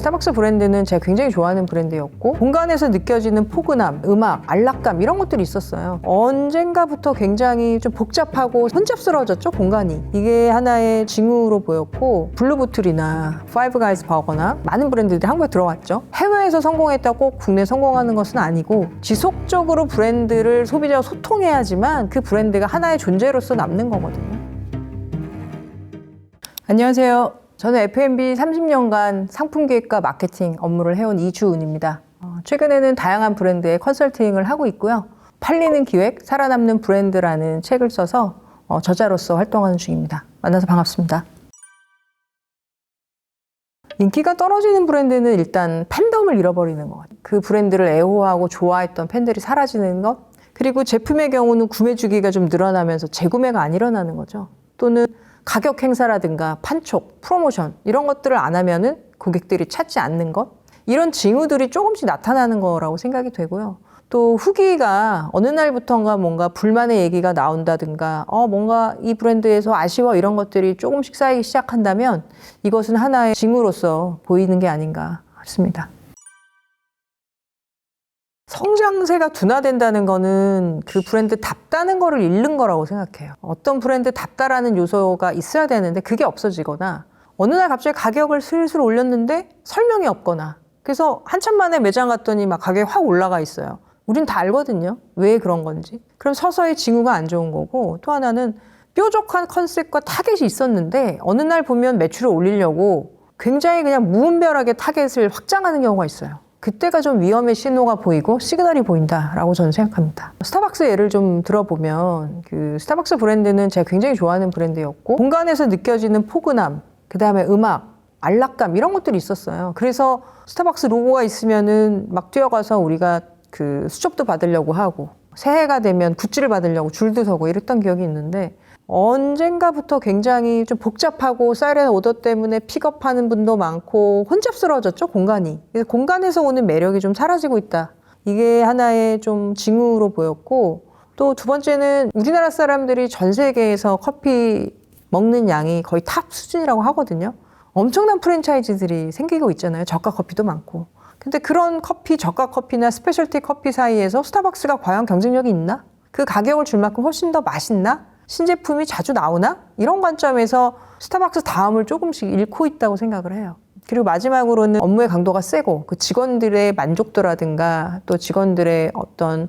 스타벅스 브랜드는 제가 굉장히 좋아하는 브랜드였고 공간에서 느껴지는 포근함, 음악, 안락감 이런 것들이 있었어요. 언젠가부터 굉장히 좀 복잡하고 혼잡스러워졌죠, 공간이. 이게 하나의 징후로 보였고 블루보틀이나 파이브 가이즈 버거나 많은 브랜드들이 한국에 들어왔죠. 해외에서 성공했다고 꼭 국내 성공하는 것은 아니고 지속적으로 브랜드를 소비자와 소통해야지만 그 브랜드가 하나의 존재로서 남는 거거든요. 안녕하세요. 저는 F&B 30년간 상품기획과 마케팅 업무를 해온 이주은입니다. 최근에는 다양한 브랜드의 컨설팅을 하고 있고요. 팔리는 기획, 살아남는 브랜드라는 책을 써서 저자로서 활동하는 중입니다. 만나서 반갑습니다. 인기가 떨어지는 브랜드는 일단 팬덤을 잃어버리는 것 같아요. 그 브랜드를 애호하고 좋아했던 팬들이 사라지는 것, 그리고 제품의 경우는 구매 주기가 좀 늘어나면서 재구매가 안 일어나는 거죠. 또는 가격 행사라든가 판촉, 프로모션 이런 것들을 안 하면은 고객들이 찾지 않는 것, 이런 징후들이 조금씩 나타나는 거라고 생각이 되고요. 또 후기가 어느 날부터인가 뭔가 불만의 얘기가 나온다든가 뭔가 이 브랜드에서 아쉬워 이런 것들이 조금씩 쌓이기 시작한다면 이것은 하나의 징후로서 보이는 게 아닌가 싶습니다. 성장세가 둔화된다는 거는 그 브랜드답다는 거를 잃는 거라고 생각해요. 어떤 브랜드답다라는 요소가 있어야 되는데 그게 없어지거나 어느 날 갑자기 가격을 슬슬 올렸는데 설명이 없거나 그래서 한참 만에 매장 갔더니 막 가격이 확 올라가 있어요. 우린 다 알거든요. 왜 그런 건지. 그럼 서서히 징후가 안 좋은 거고, 또 하나는 뾰족한 컨셉과 타겟이 있었는데 어느 날 보면 매출을 올리려고 굉장히 그냥 무분별하게 타겟을 확장하는 경우가 있어요. 그때가 좀 위험의 신호가 보이고 시그널이 보인다라고 저는 생각합니다. 스타벅스 예를 좀 들어보면 그 스타벅스 브랜드는 제가 굉장히 좋아하는 브랜드였고 공간에서 느껴지는 포근함, 그 다음에 음악, 안락감 이런 것들이 있었어요. 그래서 스타벅스 로고가 있으면은 막 뛰어가서 우리가 그 수첩도 받으려고 하고 새해가 되면 굿즈를 받으려고 줄도 서고 이랬던 기억이 있는데 언젠가부터 굉장히 좀 복잡하고 사이렌 오더 때문에 픽업하는 분도 많고 혼잡스러워졌죠, 공간이. 그래서 공간에서 오는 매력이 좀 사라지고 있다. 이게 하나의 좀 징후로 보였고, 또 두 번째는 우리나라 사람들이 전 세계에서 커피 먹는 양이 거의 탑 수준이라고 하거든요. 엄청난 프랜차이즈들이 생기고 있잖아요. 저가 커피도 많고. 근데 그런 커피, 저가 커피나 스페셜티 커피 사이에서 스타벅스가 과연 경쟁력이 있나? 그 가격을 줄 만큼 훨씬 더 맛있나? 신제품이 자주 나오나? 이런 관점에서 스타벅스 다음을 조금씩 잃고 있다고 생각을 해요. 그리고 마지막으로는 업무의 강도가 세고 그 직원들의 만족도라든가 또 직원들의 어떤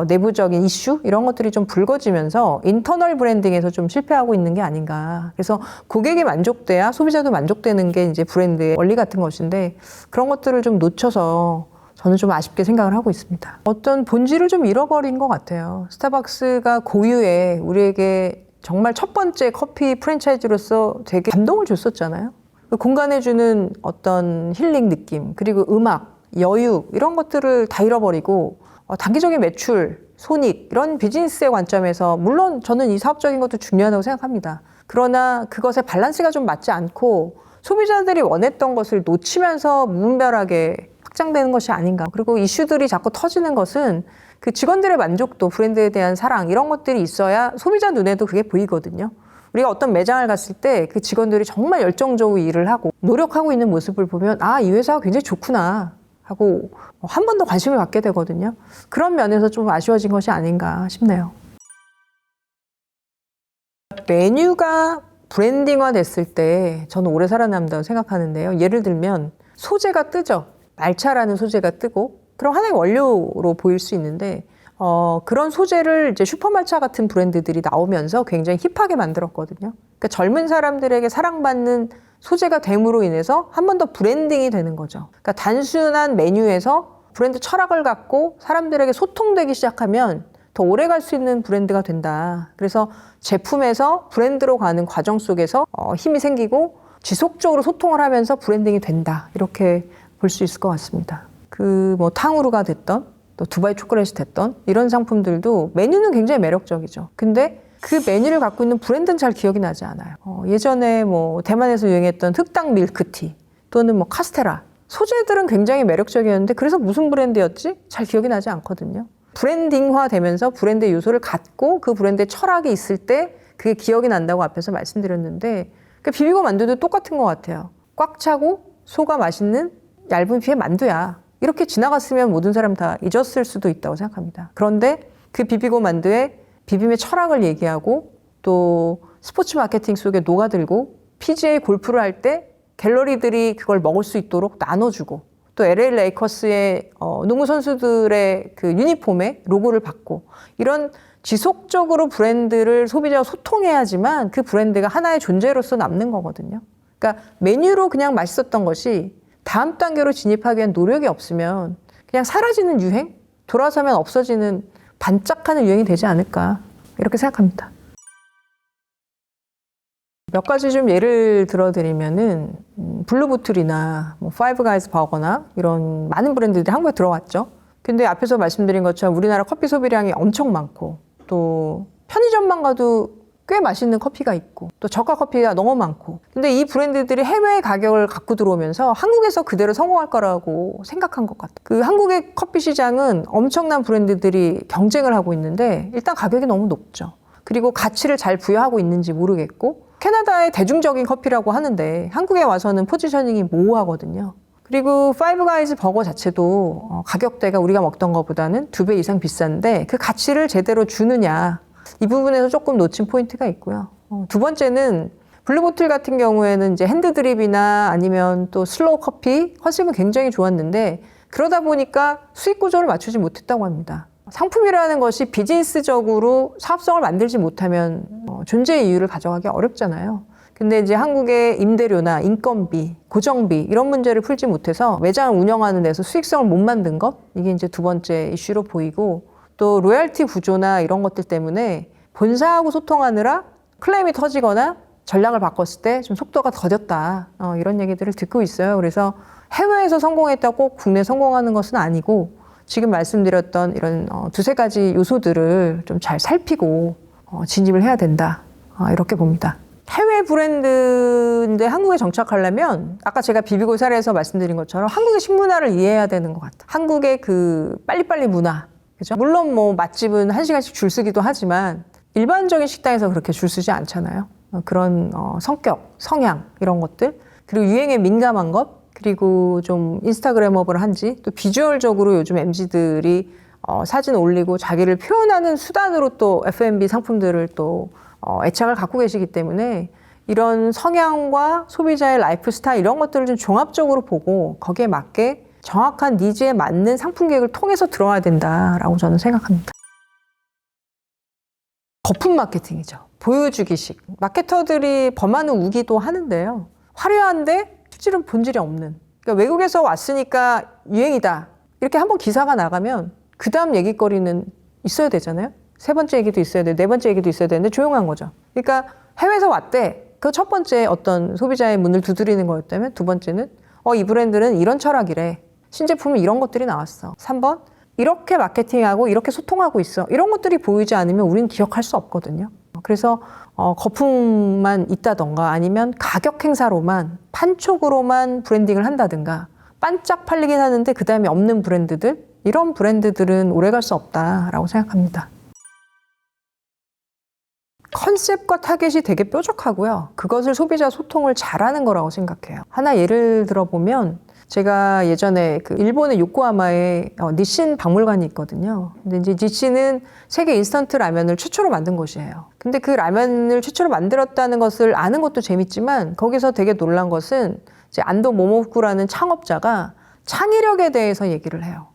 내부적인 이슈 이런 것들이 좀 불거지면서 인터널 브랜딩에서 좀 실패하고 있는 게 아닌가. 그래서 고객이 만족돼야 소비자도 만족되는 게 이제 브랜드의 원리 같은 것인데 그런 것들을 좀 놓쳐서 저는 좀 아쉽게 생각을 하고 있습니다. 어떤 본질을 좀 잃어버린 것 같아요. 스타벅스가 고유의 우리에게 정말 첫 번째 커피 프랜차이즈로서 되게 감동을 줬었잖아요. 그 공간에 주는 어떤 힐링 느낌, 그리고 음악, 여유 이런 것들을 다 잃어버리고 단기적인 매출, 손익 이런 비즈니스의 관점에서 물론 저는 이 사업적인 것도 중요하다고 생각합니다. 그러나 그것의 밸런스가 좀 맞지 않고 소비자들이 원했던 것을 놓치면서 무분별하게 확장되는 것이 아닌가. 그리고 이슈들이 자꾸 터지는 것은 그 직원들의 만족도, 브랜드에 대한 사랑 이런 것들이 있어야 소비자 눈에도 그게 보이거든요. 우리가 어떤 매장을 갔을 때 그 직원들이 정말 열정적으로 일을 하고 노력하고 있는 모습을 보면 이 회사가 굉장히 좋구나 하고 한 번 더 관심을 갖게 되거든요. 그런 면에서 좀 아쉬워진 것이 아닌가 싶네요. 메뉴가 브랜딩화 됐을 때 저는 오래 살아남는다고 생각하는데요. 예를 들면 소재가 뜨죠. 말차라는 소재가 뜨고 그럼 하나의 원료로 보일 수 있는데 그런 소재를 이제 슈퍼말차 같은 브랜드들이 나오면서 굉장히 힙하게 만들었거든요. 그러니까 젊은 사람들에게 사랑받는 소재가 됨으로 인해서 한 번 더 브랜딩이 되는 거죠. 그러니까 단순한 메뉴에서 브랜드 철학을 갖고 사람들에게 소통되기 시작하면 더 오래 갈 수 있는 브랜드가 된다. 그래서 제품에서 브랜드로 가는 과정 속에서 힘이 생기고 지속적으로 소통을 하면서 브랜딩이 된다. 이렇게 볼 수 있을 것 같습니다. 그 뭐 탕후루가 됐던 또 두바이 초콜릿이 됐던 이런 상품들도 메뉴는 굉장히 매력적이죠. 근데 그 메뉴를 갖고 있는 브랜드는 잘 기억이 나지 않아요. 예전에 뭐 대만에서 유행했던 흑당 밀크티 또는 뭐 카스테라 소재들은 굉장히 매력적이었는데 그래서 무슨 브랜드였지? 잘 기억이 나지 않거든요. 브랜딩화 되면서 브랜드 요소를 갖고 그 브랜드의 철학이 있을 때 그게 기억이 난다고 앞에서 말씀드렸는데 비비고 만두도 똑같은 것 같아요. 꽉 차고 소가 맛있는 얇은 피에 만두야. 이렇게 지나갔으면 모든 사람 다 잊었을 수도 있다고 생각합니다. 그런데 그 비비고 만두에 비빔의 철학을 얘기하고 또 스포츠 마케팅 속에 녹아들고 PGA 골프를 할 때 갤러리들이 그걸 먹을 수 있도록 나눠주고 또 LA 레이커스의 농구 선수들의 그 유니폼에 로고를 받고 이런 지속적으로 브랜드를 소비자와 소통해야지만 그 브랜드가 하나의 존재로서 남는 거거든요. 그러니까 메뉴로 그냥 맛있었던 것이 다음 단계로 진입하기 위한 노력이 없으면 그냥 사라지는 유행? 돌아서면 없어지는 반짝하는 유행이 되지 않을까 이렇게 생각합니다. 몇 가지 좀 예를 들어드리면은 블루보틀이나 뭐 파이브 가이즈 버거나 이런 많은 브랜드들이 한국에 들어왔죠. 근데 앞에서 말씀드린 것처럼 우리나라 커피 소비량이 엄청 많고 또 편의점만 가도 꽤 맛있는 커피가 있고 또 저가 커피가 너무 많고 근데 이 브랜드들이 해외 가격을 갖고 들어오면서 한국에서 그대로 성공할 거라고 생각한 것 같아요. 그 한국의 커피 시장은 엄청난 브랜드들이 경쟁을 하고 있는데 일단 가격이 너무 높죠. 그리고 가치를 잘 부여하고 있는지 모르겠고 캐나다의 대중적인 커피라고 하는데 한국에 와서는 포지셔닝이 모호하거든요. 그리고 파이브 가이즈 버거 자체도 가격대가 우리가 먹던 것보다는 2배 이상 비싼데 그 가치를 제대로 주느냐 이 부분에서 조금 놓친 포인트가 있고요. 두 번째는 블루보틀 같은 경우에는 이제 핸드드립이나 아니면 또 슬로우 커피 컨셉은 굉장히 좋았는데 그러다 보니까 수익 구조를 맞추지 못했다고 합니다. 상품이라는 것이 비즈니스적으로 사업성을 만들지 못하면 존재의 이유를 가져가기 어렵잖아요. 근데 이제 한국의 임대료나 인건비, 고정비 이런 문제를 풀지 못해서 매장을 운영하는 데서 수익성을 못 만든 것 이게 이제 두 번째 이슈로 보이고 또 로열티 구조나 이런 것들 때문에 본사하고 소통하느라 클레임이 터지거나 전략을 바꿨을 때 좀 속도가 더뎠다 이런 얘기들을 듣고 있어요. 그래서 해외에서 성공했다고 꼭 국내 성공하는 것은 아니고 지금 말씀드렸던 이런 두세 가지 요소들을 좀 잘 살피고 진입을 해야 된다 이렇게 봅니다. 해외 브랜드인데 한국에 정착하려면 아까 제가 비비고 사례에서 말씀드린 것처럼 한국의 식문화를 이해해야 되는 것 같아요. 한국의 그 빨리빨리 문화 그죠? 물론 뭐 맛집은 1시간씩 줄 서기도 하지만 일반적인 식당에서 그렇게 줄 서지 않잖아요. 그런 성격, 성향 이런 것들 그리고 유행에 민감한 것 그리고 좀 인스타그래머블한지 또 비주얼적으로 요즘 MZ들이 사진 올리고 자기를 표현하는 수단으로 또 F&B 상품들을 또 애착을 갖고 계시기 때문에 이런 성향과 소비자의 라이프 스타일 이런 것들을 좀 종합적으로 보고 거기에 맞게 정확한 니즈에 맞는 상품 계획을 통해서 들어와야 된다라고 저는 생각합니다. 거품 마케팅이죠. 보여주기식. 마케터들이 범하는 우기도 하는데요. 화려한데 실질은 본질이 없는. 그러니까 외국에서 왔으니까 유행이다. 이렇게 한번 기사가 나가면 그 다음 얘기거리는 있어야 되잖아요. 세 번째 얘기도 있어야 돼. 네 번째 얘기도 있어야 되는데 조용한 거죠. 그러니까 해외에서 왔대. 그 첫 번째 어떤 소비자의 문을 두드리는 거였다면 두 번째는 이 브랜드는 이런 철학이래. 신제품은 이런 것들이 나왔어. 3번 이렇게 마케팅하고 이렇게 소통하고 있어. 이런 것들이 보이지 않으면 우리는 기억할 수 없거든요. 그래서 거품만 있다던가 아니면 가격 행사로만 판촉으로만 브랜딩을 한다든가 반짝 팔리긴 하는데 그 다음에 없는 브랜드들 이런 브랜드들은 오래갈 수 없다라고 생각합니다. 컨셉과 타겟이 되게 뾰족하고요. 그것을 소비자 소통을 잘하는 거라고 생각해요. 하나 예를 들어보면 제가 예전에 그 일본의 요코하마에 니신 박물관이 있거든요. 근데 이제 니신은 세계 인스턴트 라면을 최초로 만든 곳이에요. 근데 그 라면을 최초로 만들었다는 것을 아는 것도 재밌지만 거기서 되게 놀란 것은 이제 안도 모모쿠라는 창업자가 창의력에 대해서 얘기를 해요.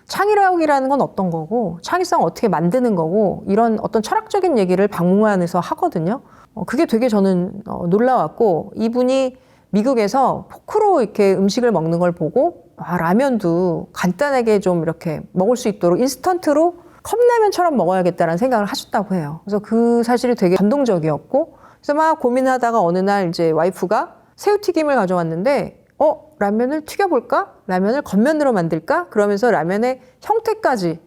창의력이라는 건 어떤 거고 창의성 어떻게 만드는 거고 이런 어떤 철학적인 얘기를 박물관에서 하거든요. 그게 되게 저는 놀라웠고 이분이 미국에서 포크로 이렇게 음식을 먹는 걸 보고 라면도 간단하게 좀 이렇게 먹을 수 있도록 인스턴트로 컵라면처럼 먹어야겠다는 생각을 하셨다고 해요. 그래서 그 사실이 되게 감동적이었고 그래서 막 고민하다가 어느 날 이제 와이프가 새우튀김을 가져왔는데 라면을 튀겨볼까? 라면을 겉면으로 만들까? 그러면서 라면의 형태까지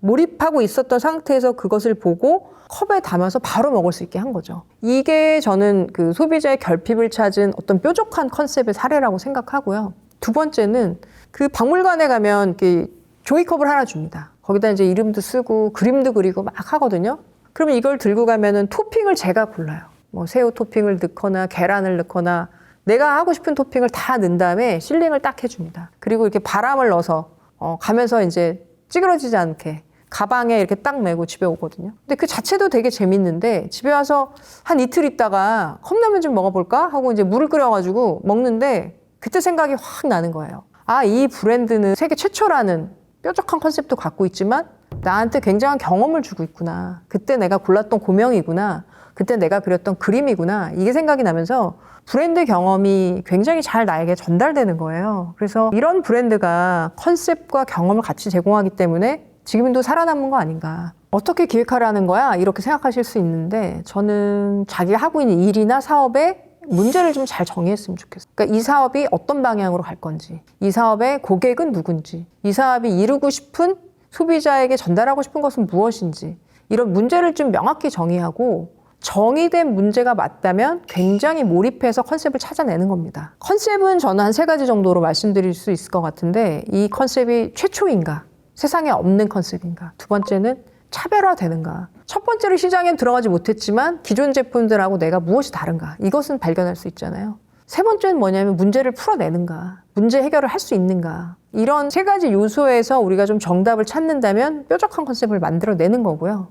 몰입하고 있었던 상태에서 그것을 보고 컵에 담아서 바로 먹을 수 있게 한 거죠. 이게 저는 그 소비자의 결핍을 찾은 어떤 뾰족한 컨셉의 사례라고 생각하고요. 두 번째는 그 박물관에 가면 이렇게 종이컵을 하나 줍니다. 거기다 이제 이름도 쓰고 그림도 그리고 막 하거든요. 그러면 이걸 들고 가면은 토핑을 제가 골라요. 뭐 새우 토핑을 넣거나 계란을 넣거나 내가 하고 싶은 토핑을 다 넣은 다음에 실링을 딱 해줍니다. 그리고 이렇게 바람을 넣어서 가면서 이제 찌그러지지 않게 가방에 이렇게 딱 메고 집에 오거든요. 근데 그 자체도 되게 재밌는데 집에 와서 한 이틀 있다가 컵라면 좀 먹어볼까 하고 이제 물을 끓여가지고 먹는데 그때 생각이 확 나는 거예요. 아, 이 브랜드는 세계 최초라는 뾰족한 컨셉도 갖고 있지만 나한테 굉장한 경험을 주고 있구나. 그때 내가 골랐던 고명이구나. 그때 내가 그렸던 그림이구나. 이게 생각이 나면서 브랜드 경험이 굉장히 잘 나에게 전달되는 거예요. 그래서 이런 브랜드가 컨셉과 경험을 같이 제공하기 때문에 지금도 살아남은 거 아닌가. 어떻게 기획하라는 거야? 이렇게 생각하실 수 있는데 저는 자기가 하고 있는 일이나 사업에 문제를 좀 잘 정의했으면 좋겠어요. 그러니까 이 사업이 어떤 방향으로 갈 건지, 이 사업의 고객은 누군지, 이 사업이 이루고 싶은 소비자에게 전달하고 싶은 것은 무엇인지 이런 문제를 좀 명확히 정의하고 정의된 문제가 맞다면 굉장히 몰입해서 컨셉을 찾아내는 겁니다. 컨셉은 저는 한 3가지 정도로 말씀드릴 수 있을 것 같은데 이 컨셉이 최초인가? 세상에 없는 컨셉인가? 2번째는 차별화되는가? 첫 번째로 시장에 들어가지 못했지만 기존 제품들하고 내가 무엇이 다른가? 이것은 발견할 수 있잖아요. 3번째는 뭐냐면 문제를 풀어내는가? 문제 해결을 할 수 있는가? 이런 3가지 요소에서 우리가 좀 정답을 찾는다면 뾰족한 컨셉을 만들어내는 거고요.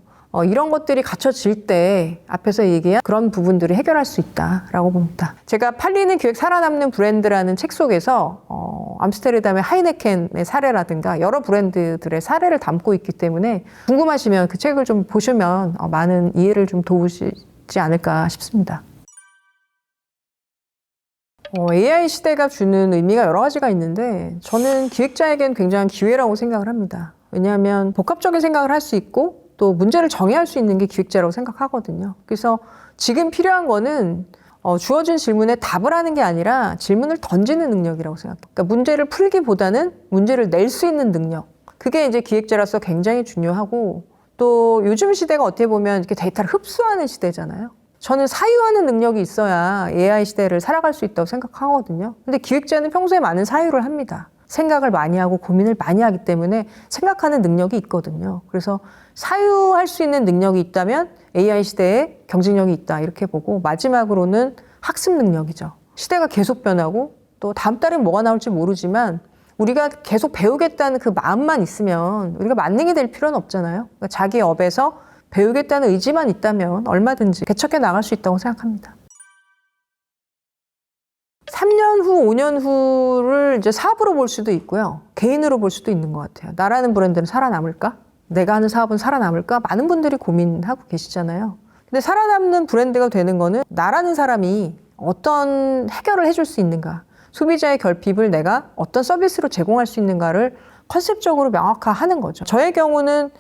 이런 것들이 갖춰질 때 앞에서 얘기한 그런 부분들이 해결할 수 있다라고 봅니다. 제가 팔리는 기획 살아남는 브랜드라는 책 속에서 암스테르담의 하이네켄의 사례라든가 여러 브랜드들의 사례를 담고 있기 때문에 궁금하시면 그 책을 좀 보시면 많은 이해를 좀 도우시지 않을까 싶습니다. AI 시대가 주는 의미가 여러 가지가 있는데 저는 기획자에겐 굉장한 기회라고 생각을 합니다. 왜냐하면 복합적인 생각을 할 수 있고 또 문제를 정의할 수 있는 게 기획자라고 생각하거든요. 그래서 지금 필요한 거는 주어진 질문에 답을 하는 게 아니라 질문을 던지는 능력이라고 생각해요. 그러니까 문제를 풀기보다는 문제를 낼 수 있는 능력. 그게 이제 기획자로서 굉장히 중요하고 또 요즘 시대가 어떻게 보면 이렇게 데이터를 흡수하는 시대잖아요. 저는 사유하는 능력이 있어야 AI 시대를 살아갈 수 있다고 생각하거든요. 근데 기획자는 평소에 많은 사유를 합니다. 생각을 많이 하고 고민을 많이 하기 때문에 생각하는 능력이 있거든요. 그래서 사유할 수 있는 능력이 있다면 AI 시대에 경쟁력이 있다 이렇게 보고 마지막으로는 학습 능력이죠. 시대가 계속 변하고 또 다음 달엔 뭐가 나올지 모르지만 우리가 계속 배우겠다는 그 마음만 있으면 우리가 만능이 될 필요는 없잖아요. 그러니까 자기 업에서 배우겠다는 의지만 있다면 얼마든지 개척해 나갈 수 있다고 생각합니다. 3년 후, 5년 후를 이제 사업으로 볼 수도 있고요. 개인으로 볼 수도 있는 것 같아요. 나라는 브랜드는 살아남을까? 내가 하는 사업은 살아남을까? 많은 분들이 고민하고 계시잖아요. 근데 살아남는 브랜드가 되는 거는 나라는 사람이 어떤 해결을 해줄 수 있는가? 소비자의 결핍을 내가 어떤 서비스로 제공할 수 있는가를 컨셉적으로 명확화하는 거죠. 저의 경우는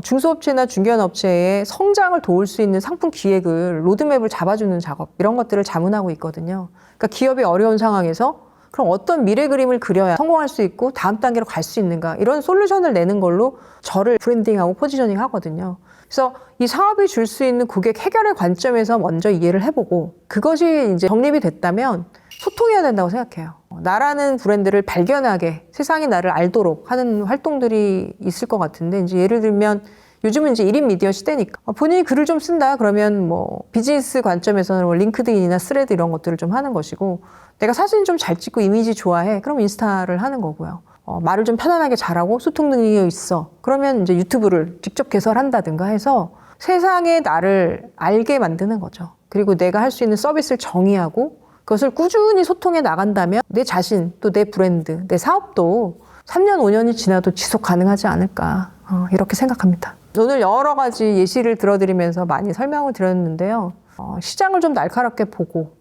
중소업체나 중견업체의 성장을 도울 수 있는 상품 기획을 로드맵을 잡아주는 작업 이런 것들을 자문하고 있거든요. 그러니까 기업이 어려운 상황에서 그럼 어떤 미래 그림을 그려야 성공할 수 있고 다음 단계로 갈 수 있는가 이런 솔루션을 내는 걸로 저를 브랜딩하고 포지셔닝 하거든요. 그래서 이 사업이 줄 수 있는 고객 해결의 관점에서 먼저 이해를 해보고 그것이 이제 정립이 됐다면 소통해야 된다고 생각해요. 나라는 브랜드를 발견하게 세상이 나를 알도록 하는 활동들이 있을 것 같은데 이제 예를 들면 요즘은 이제 1인 미디어 시대니까 본인이 글을 좀 쓴다 그러면 뭐 비즈니스 관점에서는 뭐 링크드인이나 스레드 이런 것들을 좀 하는 것이고 내가 사진 좀 잘 찍고 이미지 좋아해 그럼 인스타를 하는 거고요. 말을 좀 편안하게 잘하고 소통 능력이 있어 그러면 이제 유튜브를 직접 개설한다든가 해서 세상에 나를 알게 만드는 거죠. 그리고 내가 할 수 있는 서비스를 정의하고 그것을 꾸준히 소통해 나간다면 내 자신, 또 내 브랜드, 내 사업도 3년, 5년이 지나도 지속 가능하지 않을까 이렇게 생각합니다. 오늘 여러 가지 예시를 들어드리면서 많이 설명을 드렸는데요. 시장을 좀 날카롭게 보고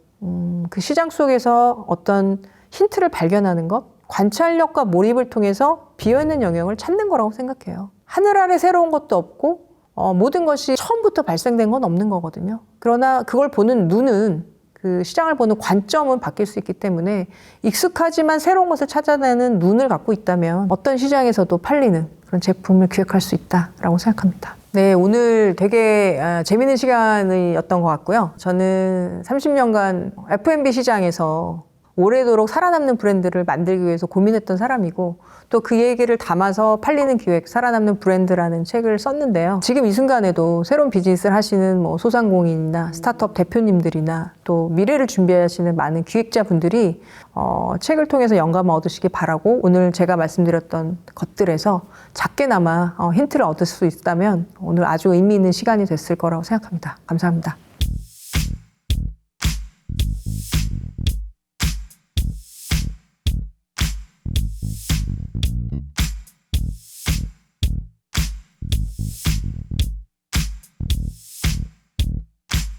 그 시장 속에서 어떤 힌트를 발견하는 것, 관찰력과 몰입을 통해서 비어있는 영역을 찾는 거라고 생각해요. 하늘 아래 새로운 것도 없고 모든 것이 처음부터 발생된 건 없는 거거든요. 그러나 그걸 보는 눈은 그 시장을 보는 관점은 바뀔 수 있기 때문에 익숙하지만 새로운 것을 찾아내는 눈을 갖고 있다면 어떤 시장에서도 팔리는 그런 제품을 기획할 수 있다라고 생각합니다. 네, 오늘 되게 재미있는 시간이었던 것 같고요. 저는 30년간 F&B 시장에서 오래도록 살아남는 브랜드를 만들기 위해서 고민했던 사람이고 또 그 얘기를 담아서 팔리는 기획 살아남는 브랜드라는 책을 썼는데요. 지금 이 순간에도 새로운 비즈니스를 하시는 뭐 소상공인이나 스타트업 대표님들이나 또 미래를 준비하시는 많은 기획자분들이 책을 통해서 영감을 얻으시기 바라고 오늘 제가 말씀드렸던 것들에서 작게나마 힌트를 얻을 수 있다면 오늘 아주 의미 있는 시간이 됐을 거라고 생각합니다. 감사합니다.